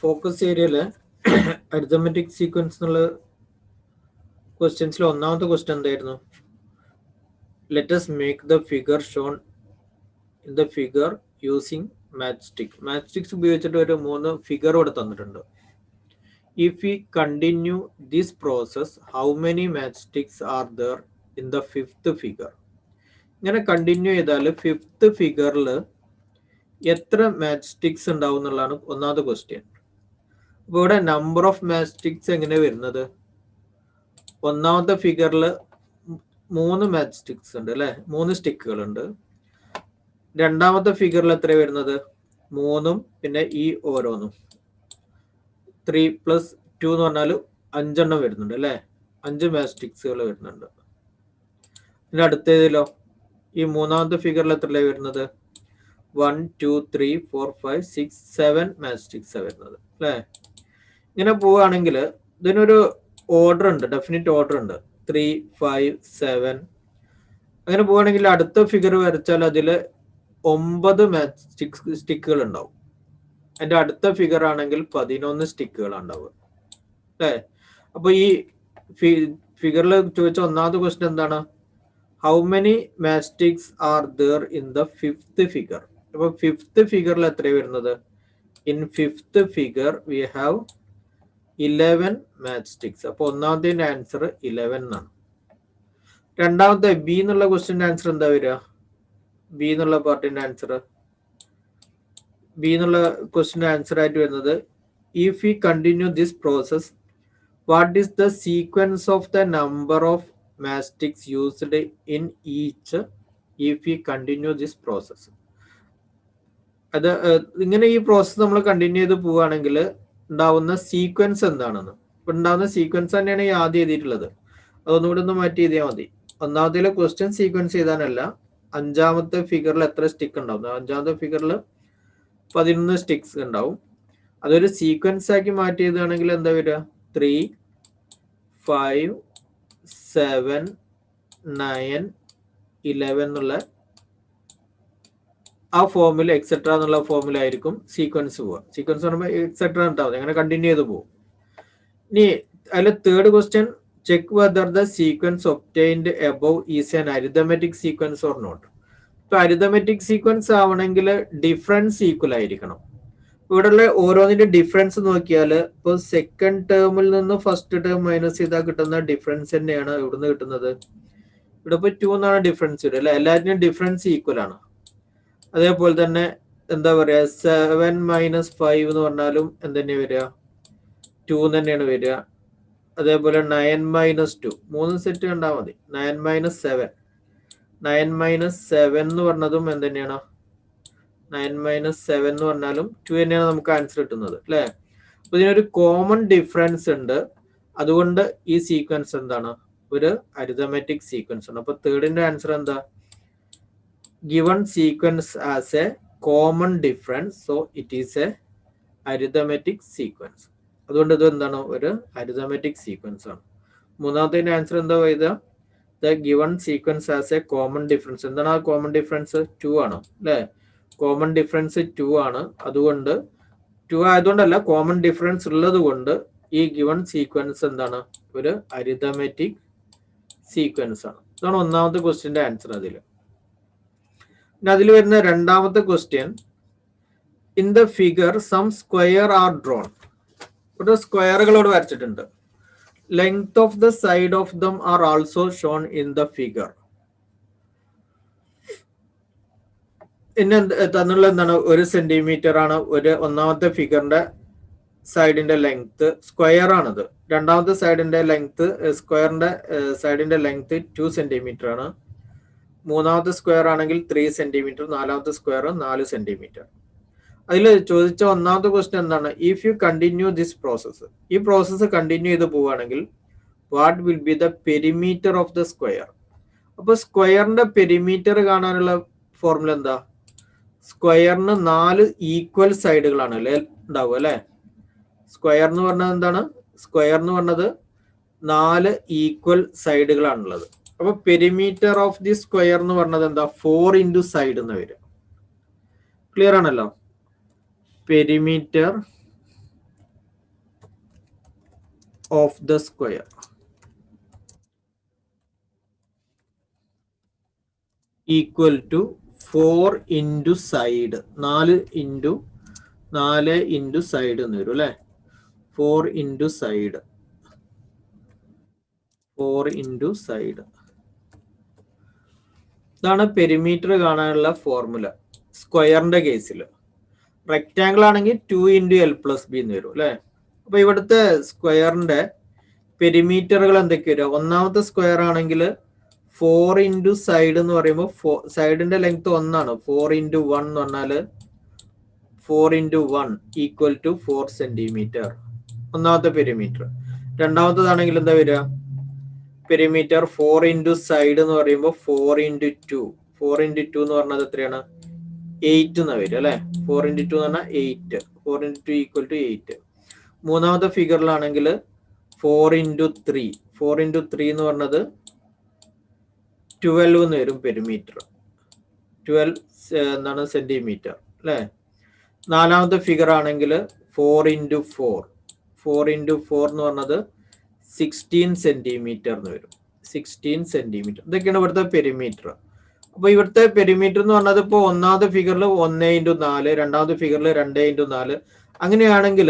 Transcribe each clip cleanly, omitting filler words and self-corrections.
Focus ഏരിയയില് arithmetic sequence എന്നുള്ള ക്വസ്റ്റ്യൻസിൽ ഒന്നാമത്തെ ക്വസ്റ്റ്യൻ എന്തായിരുന്നു? Let us make the figure shown in the figure using matchstick. Matchsticks ഉപയോഗിച്ചിട്ട് ഒരു 3 ഫിഗർ ഇവിടെ തന്നിട്ടുണ്ട്. If we continue this process how many matchsticks are there in the fifth figure? ഇങ്ങനെ continue ചെയ്താൽ fifth ഫിഗറിൽ എത്ര മാച്ച്സ്റ്റിക്സ് ഉണ്ടാവും എന്നുള്ളതാണ് ഒന്നാമത്തെ ക്വസ്റ്റ്യൻ. അപ്പോൾ ഇവിടെ നമ്പർ ഓഫ് മാച്ച്സ്റ്റിക്സ് എങ്ങനെ വരുന്നത്? ഒന്നാമത്തെ ഫിഗറിൽ 3 മാച്ച്സ്റ്റിക്സ് ഉണ്ട് അല്ലെ, 3 സ്റ്റിക്കുകൾ ഉണ്ട്. രണ്ടാമത്തെ ഫിഗറിൽ എത്ര വരുന്നത്? 3 പിന്നെ ഈ ഓരോന്നും 3 + 2 എന്ന് പറഞ്ഞാൽ 5 എണ്ണം വരുന്നുണ്ട് അല്ലെ, 5 മാച്ച്സ്റ്റിക്സുകൾ വരുന്നുണ്ട്. പിന്നെ അടുത്തതിലോ ഈ മൂന്നാമത്തെ ഫിഗറിൽ എത്രയല്ലേ വരുന്നത്? 1 2 3 4 5 6 7 മാച്ച്സ്റ്റിക്സ് വരുന്നത് അല്ലേ. ഇങ്ങനെ പോവുകയാണെങ്കിൽ ഇതിനൊരു ഓർഡർ ഉണ്ട്, ഡെഫിനിറ്റ് ഓർഡർ ഉണ്ട്. 3 5 7 അങ്ങനെ പോവുകയാണെങ്കിൽ അടുത്ത ഫിഗർ വരച്ചാൽ അതിൽ 9 സ്റ്റിക്കുകൾ ഉണ്ടാവും. അതിന്റെ അടുത്ത ഫിഗർ ആണെങ്കിൽ 11 സ്റ്റിക്കുകൾ ഉണ്ടാവുക അല്ലേ. അപ്പൊ ഈ ഫിഗറിൽ ചോദിച്ച ഒന്നാമത്തെ ക്വസ്റ്റ്യൻ എന്താണ്? How many matchsticks are there in the fifth figure? അപ്പൊ ഫിഫ്ത്ത് ഫിഗറിൽ എത്ര വരുന്നത്? In fifth figure we have 11 matchsticks. അപ്പൊ ഒന്നാമത്തെ ആൻസർ 11 എന്നാണ്. രണ്ടാമത്തെ ബി എന്നുള്ള ക്വസ്റ്റ്യൻ്റെ ആൻസർ എന്താ വരിക? ബി എന്നുള്ള പാർട്ടിന്റെ ആൻസർ, ബി എന്നുള്ള ക്വസ്റ്റ്യൻ്റെ ആൻസർ ആയിട്ട് വരുന്നത് if we continue this process what is the sequence of the number of matchsticks used in each if we continue this process. അത് ഇങ്ങനെ ഈ പ്രോസസ് നമ്മൾ കണ്ടിന്യൂ ചെയ്ത് പോവുകയാണെങ്കിൽ ഉണ്ടാവുന്ന സീക്വൻസ് എന്താണെന്ന്. ഇപ്പൊ ഉണ്ടാവുന്ന സീക്വൻസ് തന്നെയാണ് ഈ ആദ്യം എഴുതിയിട്ടുള്ളത്. അതൊന്നുകൂടി ഒന്ന് മാറ്റി എഴുതിയാൽ മതി. ഒന്നാമത്തെ ക്വസ്റ്റ്യൻ സീക്വൻസ് ചെയ്താനല്ല, അഞ്ചാമത്തെ ഫിഗറിൽ എത്ര സ്റ്റിക്ക് ഉണ്ടാവും? അഞ്ചാമത്തെ ഫിഗറിൽ 11 സ്റ്റിക്സ് ഉണ്ടാവും. അതൊരു സീക്വൻസ് ആക്കി മാറ്റി എഴുതുകയാണെങ്കിൽ എന്താ വരിക? 3 5 7 9 11 എന്നുള്ള ആ ഫോമിൽ എക്സെട്ര എന്നുള്ള ഫോമിലായിരിക്കും സീക്വൻസ് പോവുക. സീക്വൻസ് പറയുമ്പോൾ എക്സെട്ര ഉണ്ടാവും, അങ്ങനെ കണ്ടിന്യൂ ചെയ്ത് പോകും. ഇനി അതിൽ third question check whether the sequence obtained above is an arithmetic sequence or not. ഇപ്പൊ അരിതമെറ്റിക് സീക്വൻസ് ആവണമെങ്കിൽ ഡിഫറൻസ് ഈക്വൽ ആയിരിക്കണം. ഇവിടെയുള്ള ഓരോന്നിന്റെ ഡിഫറൻസ് നോക്കിയാൽ ഇപ്പൊ സെക്കൻഡ് ടേമിൽ നിന്ന് ഫസ്റ്റ് ടേം മൈനസ് ചെയ്താൽ കിട്ടുന്ന ഡിഫറൻസ് തന്നെയാണ് ഇവിടുന്ന് കിട്ടുന്നത്. ഇവിടെ ഇപ്പൊ 2 എന്നാണ് ഡിഫറൻസ് വരിക അല്ലെ, എല്ലാറ്റിനും ഡിഫറൻസ് ഈക്വൽ ആണ്. അതേപോലെ തന്നെ എന്താ പറയാ 7 - 5 എന്ന് പറഞ്ഞാലും എന്തെന്നെ വരിക? 2 തന്നെയാണ് വരിക. അതേപോലെ 9 - 2 3 സെറ്റ് കണ്ടാൽ മതി. 9 - 7 എന്ന് പറഞ്ഞതും എന്തെന്നെയാണ്? 9 - 7 എന്ന് പറഞ്ഞാലും 2 തന്നെയാണ് നമുക്ക് ആൻസർ കിട്ടുന്നത് അല്ലെ. അപ്പൊ ഇതിനൊരു കോമൺ ഡിഫറൻസ് ഉണ്ട്. അതുകൊണ്ട് ഈ സീക്വൻസ് എന്താണ്? ഒരു അരിതമെറ്റിക് സീക്വൻസ് ആണ്. അപ്പൊ തേർഡിന്റെ ആൻസർ എന്താ? given sequence as a common difference, so it is a arithmetic sequence. അതുകൊണ്ട് ഇത് എന്താണ്? ഒരു അരിതമെറ്റിക് സീക്വൻസ് ആണ്. മൂന്നാമത്തെ ആൻസർ എന്താ എഴുതുക? The given sequence as A common difference. എന്താണ് ആ കോമൺ ഡിഫറൻസ്? 2 ആണ് അല്ലെ. കോമൺ ഡിഫറൻസ് 2 ആണ്. അതുകൊണ്ട് 2 ആയതുകൊണ്ടല്ല, കോമൺ ഡിഫറൻസ് ഉള്ളത് കൊണ്ട് ഈ ഗിവൺ സീക്വൻസ് എന്താണ്? ഒരു അരിതമെറ്റിക് സീക്വൻസ് ആണ്. ഇതാണ് ഒന്നാമത്തെ ക്വസ്റ്റ്യന്റെ ആൻസർ. അതിൽ വരുന്ന രണ്ടാമത്തെ question, in the figure some squares are drawn. ഇവിടെ സ്ക്വയറുകളോട് വരച്ചിട്ടുണ്ട്. Length of the side of them are also shown in the figure. പിന്നെ തന്നുള്ള എന്താണ്? 1 സെന്റിമീറ്റർ ആണ് ഒന്നാമത്തെ ഫിഗറിന്റെ സൈഡിന്റെ ലെങ്ത്. സ്ക്വയർ ആണത്. രണ്ടാമത്തെ സൈഡിന്റെ ലെങ്ത്, സ്ക്വയറിന്റെ സൈഡിന്റെ ലെങ്ത് 2 സെന്റിമീറ്റർ ആണ്. മൂന്നാമത്തെ സ്ക്വയർ ആണെങ്കിൽ 3 സെന്റിമീറ്റർ, നാലാമത്തെ സ്ക്വയർ 4 സെന്റിമീറ്റർ. അതിൽ ചോദിച്ച ഒന്നാമത്തെ ക്വസ്റ്റ്യൻ എന്താണ്? If you continue this process, ഈ പ്രോസസ്സ് കണ്ടിന്യൂ ചെയ്ത് പോവുകയാണെങ്കിൽ what will be the perimeter of the square? അപ്പൊ സ്ക്വയറിന്റെ പെരിമീറ്റർ കാണാനുള്ള ഫോർമുല എന്താ? സ്ക്വയറിന് 4 ഈക്വൽ സൈഡുകളാണ് അല്ലെ ഉണ്ടാവുക അല്ലെ. സ്ക്വയർ എന്ന് പറഞ്ഞത് എന്താണ്? സ്ക്വയർ എന്ന് പറഞ്ഞത് 4 ഈക്വൽ സൈഡുകളാണുള്ളത്. അപ്പൊ പെരിമീറ്റർ ഓഫ് ദി സ്ക്വയർ എന്ന് പറഞ്ഞത് എന്താ? 4 × സൈഡ് എന്ന് വരും. ക്ലിയർ ആണല്ലോ. perimeter of the square equal to 4 into side. 4 into side എന്ന് വരും അല്ലേ? 4 into side. 4 into side. ഇതാണ് പെരിമീറ്റർ കാണാനുള്ള ഫോർമുല സ്ക്വയറിന്റെ കേസിൽ. റെക്റ്റാങ്കിൾ ആണെങ്കിൽ 2 into L plus B എന്ന് വരും അല്ലേ? അപ്പൊ ഇവിടുത്തെ സ്ക്വയറിന്റെ പെരിമീറ്ററുകൾ എന്തൊക്കെ വരും? ഒന്നാമത്തെ സ്ക്വയർ ആണെങ്കിൽ 4 into സൈഡ് എന്ന് പറയുമ്പോൾ സൈഡിന്റെ ലെങ്ത് 1 ആണ്. 4 into 1 എന്ന് പറഞ്ഞാൽ 4 into 1 ഈക്വൽ ടു 4 സെന്റിമീറ്റർ. ഒന്നാമത്തെ പെരിമീറ്റർ. രണ്ടാമത്തേതാണെങ്കിൽ എന്താ വരിക? പെരിമീറ്റർ 4 into സൈഡ് എന്ന് പറയുമ്പോൾ 4 into 2. 4 into 2 എന്ന് പറഞ്ഞത് എത്രയാണ്? 8 എന്നാ വരിക അല്ലെ? 4 into 2 എന്ന് പറഞ്ഞാൽ 8. 4 into 2 ഈക്വൽ ടു 8. മൂന്നാമത്തെ ഫിഗറിലാണെങ്കിൽ 4 into 3. 4 into 3 എന്ന് പറഞ്ഞത് 12 എന്ന് വരും പെരിമീറ്റർ. 12 എന്താണ് സെന്റിമീറ്റർ അല്ലെ? നാലാമത്തെ ഫിഗർ ആണെങ്കിൽ 4 into 4. 4 into 4 എന്ന് പറഞ്ഞത് 16 സെന്റിമീറ്റർ എന്ന് വരും. 16 സെന്റിമീറ്റർ. ഇതൊക്കെയാണ് ഇവിടുത്തെ പെരിമീറ്റർ. അപ്പൊ ഇവിടുത്തെ പെരിമീറ്റർ എന്ന് പറഞ്ഞത് ഇപ്പൊ ഒന്നാമത്തെ ഫിഗറിൽ 1 into 4, രണ്ടാമത്തെ ഫിഗറിൽ 2 into 4. അങ്ങനെയാണെങ്കിൽ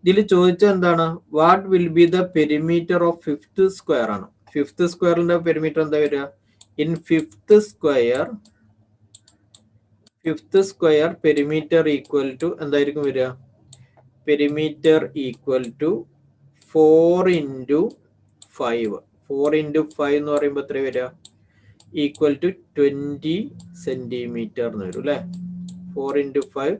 ഇതിൽ ചോദിച്ചത് എന്താണ്? What will be the perimeter of fifth square ആണ്. ഫിഫ്ത്ത് സ്ക്വയറിന്റെ പെരിമീറ്റർ എന്താ വരിക? In fifth square perimeter equal to എന്തായിരിക്കും വരിക? Perimeter equal to 4 into 5. 4 into 5 എന്ന് പറയുമ്പോൾ എത്ര വരിക? ഈക്വൽ ടു 20 സെന്റിമീറ്റർ എന്ന് വരും അല്ലെ? 4 into 5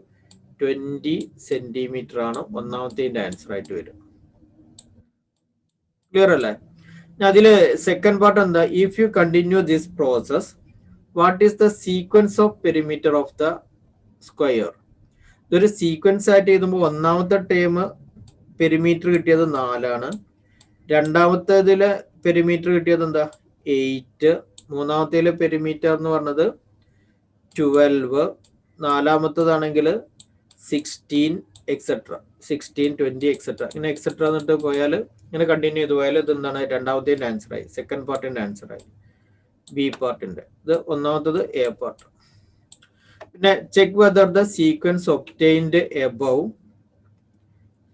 20 സെന്റിമീറ്റർ ആണ് ഒന്നാമത്തെ ആൻസർ ആയിട്ട് വരും. ക്ലിയർ അല്ലേ? അതില് സെക്കൻഡ് പാർട്ട് എന്താ? If you continue this process what is the sequence of perimeter of the square? ഇതൊരു സീക്വൻസ് ആയിട്ട് എഴുതുമ്പോൾ ഒന്നാമത്തെ ടേം പെരിമീറ്റർ കിട്ടിയത് 4 ആണ്. രണ്ടാമത്തേതിലെ പെരിമീറ്റർ കിട്ടിയത് എന്താ? 8. മൂന്നാമത്തേലെ പെരിമീറ്റർ എന്ന് പറഞ്ഞത് 12. നാലാമത്തേതാണെങ്കിൽ 16 എക്സെട്ര. 16, 20 എക്സെട്ര. ഇങ്ങനെ എക്സെട്ര എന്നിട്ട് പോയാൽ ഇങ്ങനെ കണ്ടിന്യൂ ചെയ്ത് പോയാൽ ഇത് എന്താണ്? രണ്ടാമത്തെ ആൻസർ ആയി. സെക്കൻഡ് പാർട്ടിന്റെ ആൻസർ ആയി. ബി പാർട്ടിന്റെ. ഇത് ഒന്നാമത്തത് എ പാർട്ട്. പിന്നെ check whether the sequence obtained above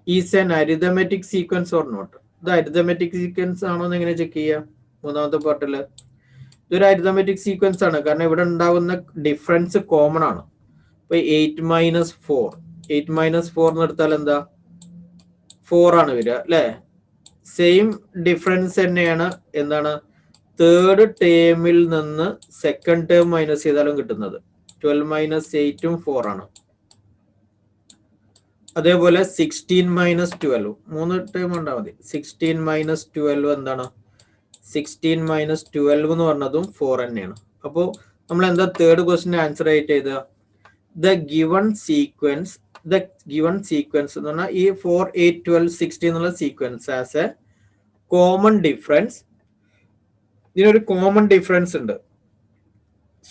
is an arithmetic sequence or not. ഇത് അരിതമെറ്റിക് സീക്വൻസ് ആണോ എന്ന് എങ്ങനെ ചെക്ക് ചെയ്യാം? മൂന്നാമത്തെ പാർട്ടില് ഇതൊരു അരിതമെറ്റിക് സീക്വൻസ് ആണ്. കാരണം ഇവിടെ ഉണ്ടാകുന്ന ഡിഫറൻസ് കോമൺ ആണ്. ഇപ്പൊ 8 minus 4. 8 minus 4 എന്ന് എടുത്താൽ എന്താ? 4 ആണ് വരിക അല്ലെ? സെയിം ഡിഫറൻസ് തന്നെയാണ് എന്താണ്? തേർഡ് ടേമിൽ നിന്ന് സെക്കൻഡ് ടേം മൈനസ് ചെയ്താലും കിട്ടുന്നത്. 12 minus 8 4 ആണ്. അതേപോലെ 16 minus 12. 3 ടേം ഉണ്ടാൽ മതി. 16 minus 12 എന്താണ്? 16 minus 12 എന്ന് പറഞ്ഞതും 4 തന്നെയാണ്. അപ്പോൾ നമ്മൾ എന്താ തേർഡ് ക്വസ്റ്റിന് ആൻസർ ആയിട്ട് എഴുതുക? The given sequence എന്ന് പറഞ്ഞാൽ ഈ 4, 8, 12, 16 എന്നുള്ള sequence as A common difference. ഇതിനൊരു കോമൺ ഡിഫറൻസ് ഉണ്ട്.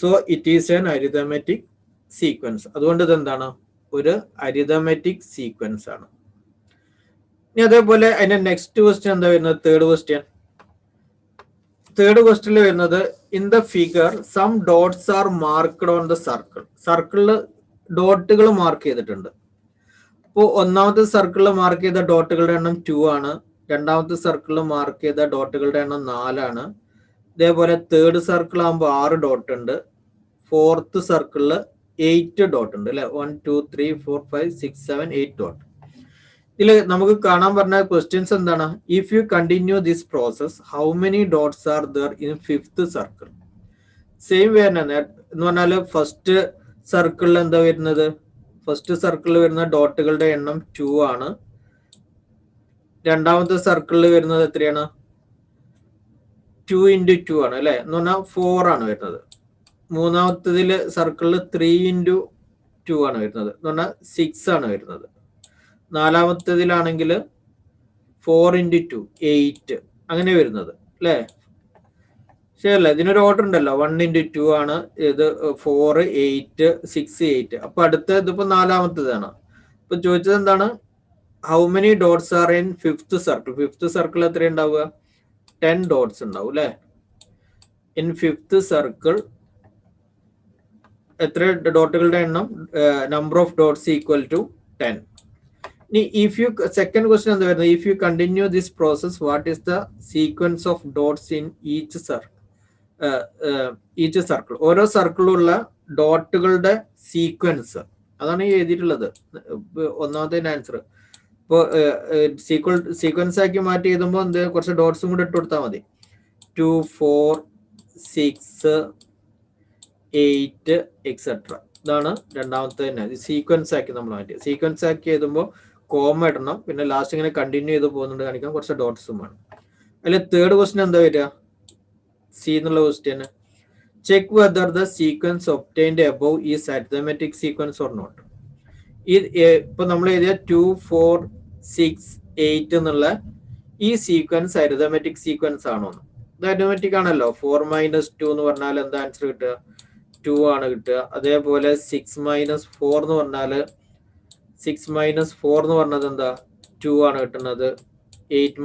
So it is an arithmetic sequence. അതുകൊണ്ട് ഇത് എന്താണ്? ഒരു അരിതമെറ്റിക് സീക്വൻസ് ആണ്. ഇനി അതേപോലെ അതിന്റെ നെക്സ്റ്റ് ക്വസ്റ്റ്യൻ എന്താ വരുന്നത്? തേർഡ് ക്വസ്റ്റ്യനിൽ വരുന്നത് in the figure some dots are marked on the circle. സർക്കിളിൽ ഡോട്ടുകൾ മാർക്ക് ചെയ്തിട്ടുണ്ട്. അപ്പോൾ ഒന്നാമത്തെ സർക്കിളിൽ മാർക്ക് ചെയ്ത ഡോട്ടുകളുടെ എണ്ണം 2 ആണ്. രണ്ടാമത്തെ സർക്കിളിൽ മാർക്ക് ചെയ്ത ഡോട്ടുകളുടെ എണ്ണം 4 ആണ്. ഇതേപോലെ തേർഡ് സർക്കിൾ ആകുമ്പോൾ 6 ഡോട്ട് ഉണ്ട്. ഫോർത്ത് സർക്കിളിൽ 8 ഡോട്ട് ഉണ്ട് അല്ലെ? 1, 2, 3, 4, 5, 6, 7, 8 ഡോട്ട്. ഇതിൽ നമുക്ക് കാണാൻ പറഞ്ഞ ക്വസ്റ്റ്യൻസ് എന്താണ്? If you continue this process how many dots R there in fifth circle? Same way തന്നെ എന്ന് പറഞ്ഞാൽ ഫസ്റ്റ് സർക്കിളിൽ എന്താ വരുന്നത്? ഫസ്റ്റ് സർക്കിളിൽ വരുന്ന ഡോട്ടുകളുടെ എണ്ണം 2 ആണ്. രണ്ടാമത്തെ സർക്കിളിൽ വരുന്നത് എത്രയാണ്? 2 into 2 ആണ് അല്ലെ? എന്ന് പറഞ്ഞാൽ 4 ആണ് വരുന്നത്. മൂന്നാമത്തതിൽ സർക്കിളിൽ 3 into 2 ആണ് വരുന്നത്. എന്ന് പറഞ്ഞാൽ 6 ആണ് വരുന്നത്. നാലാമത്തതിലാണെങ്കിൽ 4 into 2 8 അങ്ങനെ വരുന്നത് അല്ലേ? ശരിയല്ല? ഇതിനൊരു ഓർഡർ ഉണ്ടല്ലോ. 1 into 2 ആണ് ഇത്. 4, 8, 6, 8. അപ്പൊ അടുത്ത ഇതിപ്പോ നാലാമത്തേതാണ്. ഇപ്പൊ ചോദിച്ചത് എന്താണ്, how many dots are in fifth circle. Fifth circle എത്ര ഉണ്ടാവുക? 10 ഡോട്ട്സ് ഉണ്ടാവും അല്ലെ. ഇൻ ഫിഫ്ത്ത് സർക്കിൾ എത്ര ഡോട്ടുകളുടെ എണ്ണം? Number of dots equal to 10. If you second question എന്താ വരുന്നത്? If you continue this process, what is the sequence of dots in each circle? ഓരോ സർക്കിളുള്ള ഡോട്ടുകളുടെ സീക്വൻസ്, അതാണ് ഈ എഴുതിയിട്ടുള്ളത് ഒന്നാമത്തെ ആൻസർ. ഇപ്പോൾ സീക്വൻസ് ആക്കി മാറ്റി എഴുതുമ്പോൾ എന്ത്, കുറച്ച് ഡോട്ട്സും കൂടെ ഇട്ട് കൊടുത്താൽ മതി. 2, 4, 6, 8 എക്സെട്ര. ഇതാണ് രണ്ടാമത്തെ തന്നെ. സീക്വൻസ് ആക്കി നമ്മൾ മാറ്റി. സീക്വൻസ് ആക്കി എഴുതുമ്പോൾ കോമ ഇടണം, പിന്നെ ലാസ്റ്റ് ഇങ്ങനെ കണ്ടിന്യൂ ചെയ്ത് പോകുന്നുണ്ട് കാണിക്കാൻ കുറച്ച് ഡോട്ട്സും വേണം. അതിൽ തേർഡ് ക്വസ്റ്റ്യൻ എന്താ വരിക? സി എന്നുള്ള question, check whether the sequence obtained above is arithmetic sequence or not. ഇപ്പൊ നമ്മൾ എഴുതിയ 2, 4, 6, 8 എന്നുള്ള ഈ സീക്വൻസ് അരിതമെറ്റിക് സീക്വൻസ് ആണോ? ഇത് അരിതമെറ്റിക് ആണല്ലോ. 4 - 2 എന്ന് പറഞ്ഞാൽ എന്താ ആൻസർ കിട്ടുക? 2 ആണ് കിട്ടുക. അതേപോലെ 6 - 4 എന്ന് പറഞ്ഞാൽ 6 - 4 എന്ന് പറഞ്ഞത് എന്താ? 2 ആണ് കിട്ടുന്നത്. 8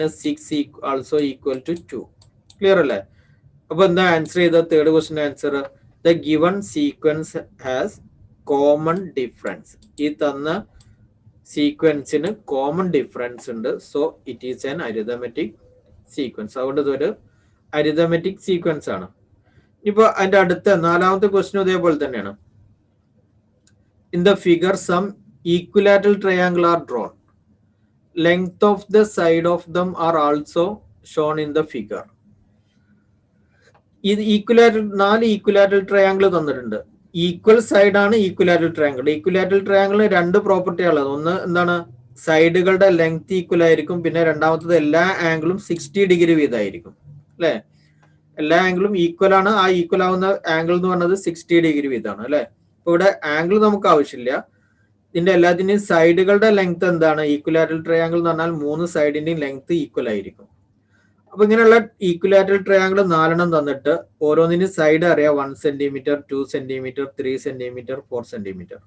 - 6 ആൾസോ ഈക്വൽ ടു 2. ക്ലിയർ അല്ലേ? അപ്പൊ എന്താ ആൻസർ ചെയ്ത third question answer? The given sequence has common difference. ഈ തന്ന സീക്വൻസിന് കോമൺ ഡിഫറൻസ് ഉണ്ട്. So it is an arithmetic sequence. അതുകൊണ്ട് ഇതൊരു അരിതമെറ്റിക് സീക്വൻസ് ആണ്. ഇപ്പൊ അതിന്റെ അടുത്ത നാലാമത്തെ ക്വസ്റ്റ്യൻ ഇതേപോലെ തന്നെയാണ്. In the figure, some equilateral triangle are drawn. Length of the side of them are also shown in the figure. ഇത് ഈക്വലാറ്ററൽ 4 ഈക്വലാറ്ററൽ ട്രയാങ്കിൾ തന്നിട്ടുണ്ട്. ഈക്വൽ സൈഡ് ആണ് ഈക്വലാറ്ററൽ ട്രയാങ്കിൾ. ഈക്വലാറ്ററൽ ട്രയാങ്കിളിന് 2 പ്രോപ്പർട്ടിയാണുള്ളത്. ഒന്ന് എന്താണ്? സൈഡുകളുടെ ലെങ്ത് ഈക്വൽ ആയിരിക്കും. പിന്നെ രണ്ടാമത്തത് എല്ലാ ആംഗിളും 60 ഡിഗ്രി വീതമായിരിക്കും അല്ലെ. എല്ലാ ആംഗിളും ഈക്വൽ ആണ്. ആ ഈക്വൽ ആവുന്ന ആംഗിൾ എന്ന് പറഞ്ഞത് 60 ഡിഗ്രി വീതമാണ് അല്ലെ. അപ്പൊ ഇവിടെ ആംഗിൾ നമുക്ക് ആവശ്യമില്ല. ഇതിന്റെ എല്ലാത്തിന്റെയും സൈഡുകളുടെ ലെങ്ത് എന്താണ്? ഈക്വലാറ്ററൽ ട്രയാങ്കിൾ എന്ന് പറഞ്ഞാൽ 3 സൈഡിന്റെയും ലെങ്ത് ഈക്വൽ ആയിരിക്കും. അപ്പൊ ഇങ്ങനെയുള്ള ഈക്വലാറ്ററൽ ട്രയാങ്കിൾ 4 തന്നിട്ട് ഓരോന്നിനും സൈഡ് അറിയാം. 1 centimetre, 2 centimetre, 3 centimetre, 4 centimetre.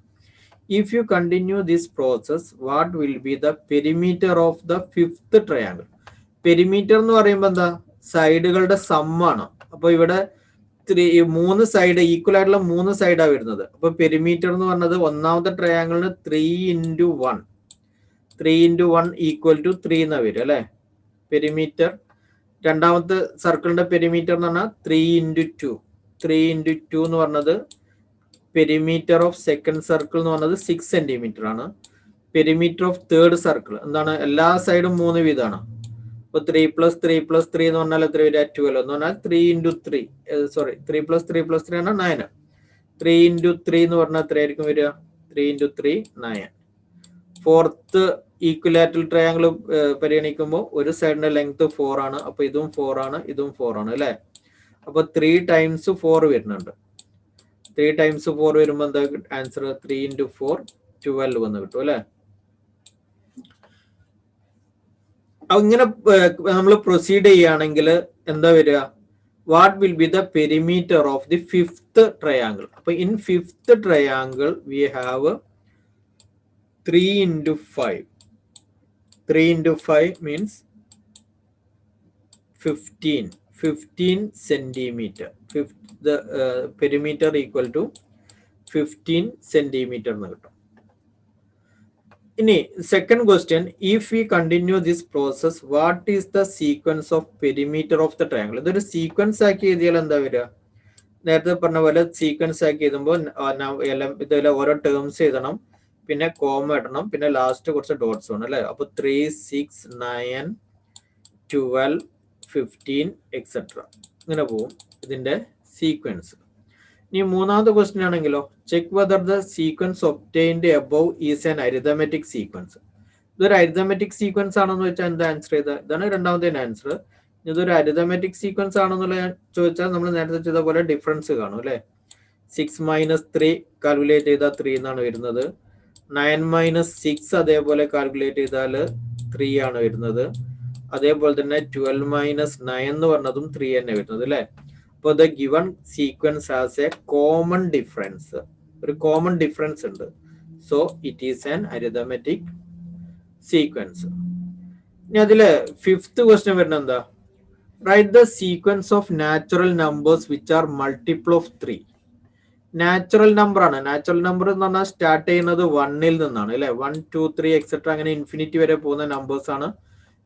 If you continue this process, what will be the perimeter of the fifth triangle? Perimeter എന്ന് പറയുമ്പോൾ എന്താ? സൈഡുകളുടെ സമ്മാണ്. അപ്പൊ ഇവിടെ 3 സൈഡ് ഈക്വൽ ആയിട്ടുള്ള 3 സൈഡാണ് വരുന്നത്. അപ്പൊ പെരിമീറ്റർ എന്ന് പറഞ്ഞത് ഒന്നാമത്തെ ട്രയാങ്കിളിന് 3 × 1 ഈക്വൽ ടു 3 എന്നാ വരും അല്ലെ പെരിമീറ്റർ. രണ്ടാമത്തെ സർക്കിളിന്റെ പെരിമീറ്റർ എന്ന് പറഞ്ഞാൽ 3 × 2 എന്ന് പറഞ്ഞത് പെരിമീറ്റർ ഓഫ് സെക്കൻഡ് സർക്കിൾ എന്ന് പറഞ്ഞത് 6 സെന്റിമീറ്റർ ആണ്. പെരിമീറ്റർ ഓഫ് തേർഡ് സർക്കിൾ എന്താണ്? എല്ലാ സൈഡും 3 വീതമാണ്. അപ്പൊ 3 + 3 + 3 എന്ന് പറഞ്ഞാൽ എത്ര വരിക? 12 എന്ന് പറഞ്ഞാൽ 3 × 3 3 + 3 + 3 ആണ് 9. 3 × 3 എന്ന് പറഞ്ഞാൽ എത്രയായിരിക്കും വരിക? 3 × 3 9. ഫോർത്ത് ഈക്വലാറ്ററൽ ട്രയാങ്കിൾ പരിഗണിക്കുമ്പോൾ ഒരു സൈഡിന്റെ ലെങ്ത് 4 ആണ്. അപ്പൊ ഇതും 4 ആണ്, ഇതും 4 ആണ് അല്ലെ. അപ്പൊ 3 × 4 വരുന്നുണ്ട്. 3 × 4 വരുമ്പോ എന്താ ആൻസർ? 3 × 4 12 എന്ന് കിട്ടും അല്ലെ. അങ്ങനെ നമ്മൾ പ്രൊസീഡ് ചെയ്യുകയാണെങ്കിൽ എന്താ വരിക? What will be the perimeter of the fifth triangle? അപ്പൊ in fifth triangle we have 3 × 5. 3 × 5 means 15 centimeter. The perimeter equal to 15 centimeter എന്ന് കിട്ടും. ഇനി second question, if we continue this process, what is the sequence of perimeter of the triangle? ഇതൊരു sequence ആക്കി എഴുതിയാൽ എന്താ വരിക? നേരത്തെ പറഞ്ഞ പോലെ സീക്വൻസ് ആക്കി എഴുതുമ്പോൾ ഇതിൽ ഓരോ ടേംസ് എഴുതണം, പിന്നെ കോമ ഇടണം, പിന്നെ ലാസ്റ്റ് കുറച്ച് ഡോട്ട്സ് വേണം അല്ലെ. അപ്പൊ 3, 6, 9, 12, 15 എക്സെട്ര ഇങ്ങനെ പോവും ഇതിന്റെ സീക്വൻസ്. ഇനി മൂന്നാമത്തെ ക്വസ്റ്റ്യൻ ആണെങ്കിലോ, check whether the sequence obtained above is an arithmetic sequence. ഇതൊരു അരിതമെറ്റിക് സീക്വൻസ് ആണെന്ന് വെച്ചാൽ എന്താ ആൻസർ ചെയ്ത? ഇതാണ് രണ്ടാമത്തെ ആൻസർ. ഇതൊരു അരിതമെറ്റിക് സീക്വൻസ് ആണെന്നുള്ള ചോദിച്ചാൽ നമ്മൾ നേരത്തെ ചെയ്ത പോലെ ഡിഫറൻസ് കാണും അല്ലെ. 6 - 3 കാൽക്കുലേറ്റ് ചെയ്താൽ 3 എന്നാണ് വരുന്നത്. 9 - 6 അതേപോലെ കാൽക്കുലേറ്റ് ചെയ്താൽ 3 ആണ് വരുന്നത്. അതേപോലെ തന്നെ 12 - 9 എന്ന് പറഞ്ഞതും 3 തന്നെ വരുന്നത് അല്ലെ. അപ്പോൾ the given sequence has A common difference. ഒരു കോമൺ ഡിഫറൻസ് ഉണ്ട്. So it is an arithmetic sequence. ഇനി അതില് 5th ക്വസ്റ്റ്യൻ വരുന്നത് എന്താ? Right the sequence of natural numbers which are multiple of 3. Natural number ആണ്. നാച്ചുറൽ നമ്പർ എന്ന് പറഞ്ഞാൽ start ചെയ്യുന്നത് 1ൽ നിന്നാണ് അല്ലെ. 1, 2, 3 എക്സെട്ര അങ്ങനെ ഇൻഫിനിറ്റി വരെ പോകുന്ന നമ്പേഴ്സ് ആണ്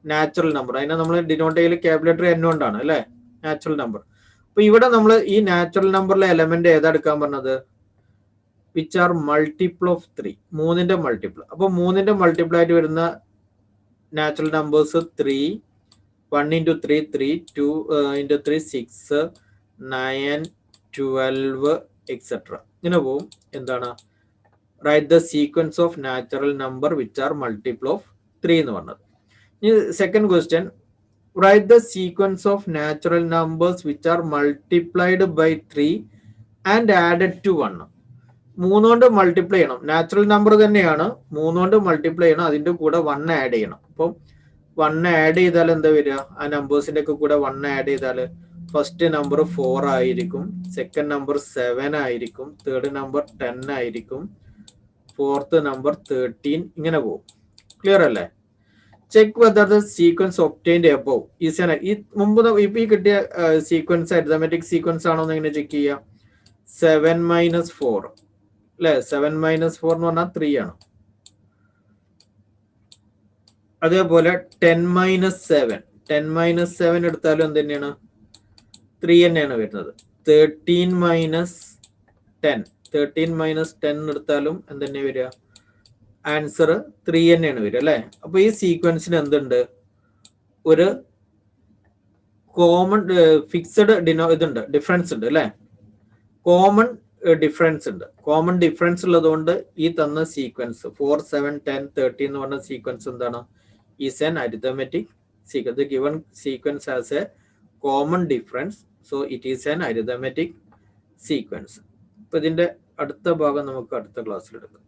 നാച്ചുറൽ നമ്പർ. അതിനെ നമ്മൾ ഡിനോട്ട് ചെയ്യൽ ക്യാപിറ്റൽ N കൊണ്ടാണ് അല്ലെ, നാച്ചുറൽ നമ്പർ. അപ്പൊ ഇവിടെ നമ്മൾ ഈ നാച്ചുറൽ നമ്പറിലെ എലമെന്റ് ഏതാ എടുക്കാൻ പറഞ്ഞത്? വിച്ച് ആർ മൾട്ടിപ്പിൾ ഓഫ് 3, 3ന്റെ മൾട്ടിപ്പിൾ. അപ്പൊ 3ന്റെ മൾട്ടിപ്പിൾ ആയിട്ട് വരുന്ന natural numbers 3, 1 into 3 3, 2 into 3 6, 9, 12 etcetera ഇങ്ങനെ പോവും. എന്താണ്? Write the sequence of natural number which are multiple of 3 എന്ന് പറഞ്ഞത്. ഇനി second question, write the sequence of natural numbers which are multiplied by 3 and added to 1. 3 കൊണ്ട് multiply ചെയ്യണം. Natural number തന്നെയാണ്, 3 കൊണ്ട് മൾട്ടിപ്ലൈ ചെയ്യണം, അതിന്റെ കൂടെ 1 ആഡ് ചെയ്യണം. അപ്പം 1 ആഡ് ചെയ്താൽ എന്താ വരിക? ആ നമ്പേഴ്സിന്റെ ഒക്കെ കൂടെ 1 ആഡ് ചെയ്താൽ ഫസ്റ്റ് നമ്പർ 4 ആയിരിക്കും, സെക്കൻഡ് നമ്പർ 7 ആയിരിക്കും, തേർഡ് നമ്പർ 10 ആയിരിക്കും, ഫോർത്ത് നമ്പർ 13 ഇങ്ങനെ പോകും. ക്ലിയർ അല്ലേ? Check whether the sequence obtained above is an. ഈ മുമ്പ് ഇപ്പൊ ഈ കിട്ടിയ സീക്വൻസ് അരിതമെറ്റിക് സീക്വൻസ് ആണോ എന്ന് എങ്ങനെ ചെക്ക് ചെയ്യാം? 7 - 4 അല്ലെ. 7 - 4 എന്ന് പറഞ്ഞാൽ 3 ആണ്. അതേപോലെ 10 - 7, 10 - 7 എടുത്താലും എന്ത് തന്നെയാണ്? 3 തന്നെയാണ് വരുന്നത്. 13 - 10, 13 - 10 എടുത്താലും എന്ത് തന്നെ വരിക? ആൻസർ 3 തന്നെയാണ് വരിക അല്ലെ. അപ്പൊ ഈ സീക്വൻസിന് എന്തുണ്ട്? ഒരു കോമൺ ഫിക്സഡ് ഇതുണ്ട്, ഡിഫറൻസ് ഉണ്ട് അല്ലെ. കോമൺ ഡിഫറൻസ് ഉണ്ട്. കോമൺ ഡിഫറൻസ് ഉള്ളതുകൊണ്ട് ഈ തന്ന സീക്വൻസ് 4, 7, 10, 13 എന്ന് പറഞ്ഞ സീക്വൻസ് എന്താണ്? Is an arithmetic sequence. The given sequence has A common difference, so it is an arithmetic sequence. അപ്പൊ ഇതിന്റെ അടുത്ത ഭാഗം നമുക്ക് അടുത്ത ക്ലാസ്സിൽ എടുക്കാം.